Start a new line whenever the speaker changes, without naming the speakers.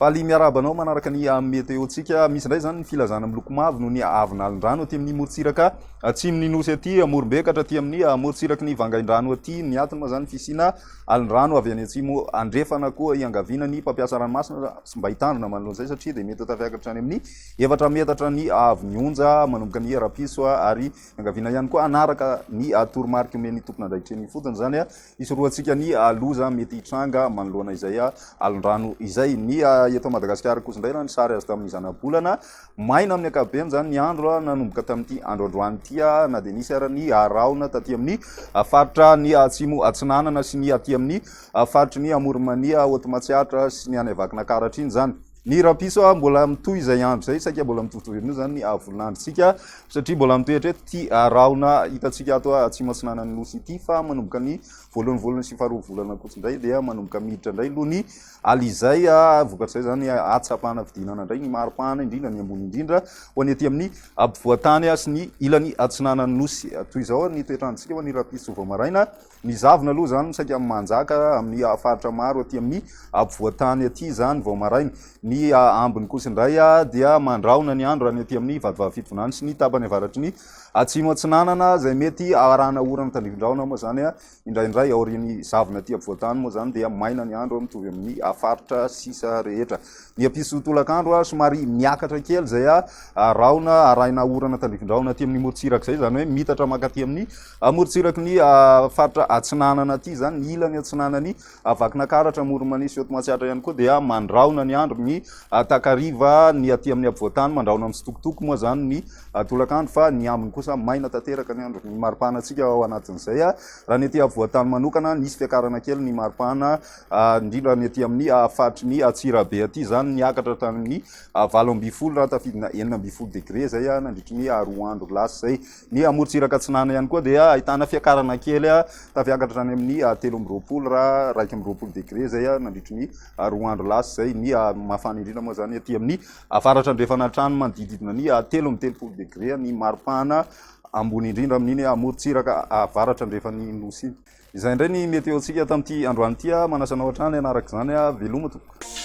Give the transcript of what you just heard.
Faly miarabanao manaraka ny météo-tsika misy ndray zany filazana miloko mavo no ny avinalin-drano aty amin'ny morotsiraka atsimo ny nosy aty Morombeka aty amin'ny morotsiraka ny Vangaindrano aty ny antony moa zany fisina alin-drano avy any atsimo andrefana koa iangaviana ny mpampiasa ranomasina mba hitandrina manoloan'izay satria dia mety ho tafiakatra any amin'ny 7 metatra ny avin'onja manomboka ny Rapiso ary iangaviana ihany koa anaraka ny toromarika omeny tompona andraitreny fotony zany isoroantsika ny loza mety hitranga manoloana izay alin-drano izay ny eto Madagasikara kosa indray raha ny sary azo tamin'ny zana-bolana maina amin'ny ankapobeny zany ny andro nanomboka tamin'ity androandroany ity na dia nisy ara ny araona taty amin'ny faritra ny atsimo atsinanana sy ny aty amin'ny faritra ny Amorimania Hotomatsiatra sy ny any Avakinankaratra iny zany. Ny Rapiso mbola mitohy izay andro zay saika mbola mitovitovy amin'io zany ny volinandrotsika satria mbola mitohy hatreto ty araona hitantsika ato atsimo atsinanany nosy ity fa manomboka ny voalohany volana sy faharoa volana kosa indray dia manomboka miditra indray aloha ny alizay vokatrizay zany atsapana vidinana indray ny maripana indrindra ny ambony indrindra ho any aty amin'ny ampovoantany sy ny ilany atsinanany nosy toy izao ny toetrandrotsika ho ny Rapiso vao maraina ny zavona aloha zany saika manjaka amin'ny faritra maro aty amin'ny ampovoantany aty zany vao maraina ny ambiny kosa indray dia mandraona ny andro raha ny aty amin'ny vadivavafitovinany sy ny tapany avaratry ny atsimo atsinanana zay mety arahana orana tandrivindraona moa zany indraindray aorian'ny zavona aty ampovoantany moa zany dia maina ny andro mitovy amin'ny faritra sisa rehetra. Ny ampiso tolakandro somary miakatra kely zay raona arahina orana tandrivindraona aty amin'ny morotsiraka zay zany hoe mitatra makaty amin'ny morotsiraka ny faritra atsinanana aty zany ny ilany atsinanany Vakinankaratra Moromanisy sy Hotomatsiatra ihany koa dia mandraona ny andro ny takariva ny aty amin'ny ampovoantany mandraona amin'ny sitokotoko moa zany ny tolakandro fa ny ambiny kosa maina tanteraka ny andro ny maripana atsika ao anatin'izay raha ny aty ampovoantany manokana nisy fiakarana kely ny maripana indrindra ny aty amin'ny faritry ny Atsirabe aty zany niakatra tamin'ny 8 raha tafidina 9 degré zay nandritry ny 2 andro lasa zay. Ny morotsiraka atsinana ihany koa dia ahitana fiakarana kely tafiakatra tany amin'ny 13 raha 2 degré zay nandritry ny 2 andro lasa zay. Ny mafana indrindra moa zany aty amin'ny faratra andrefana trano manodididina ny 13 degré ny maripana ambony indrindra amin'iny morotsiraka avaratra andrefan'ny nosy iny. Izay indray ny météo-tsika tamin'ity androany ity manasanao hatrany anaraka izany veloma tompoko.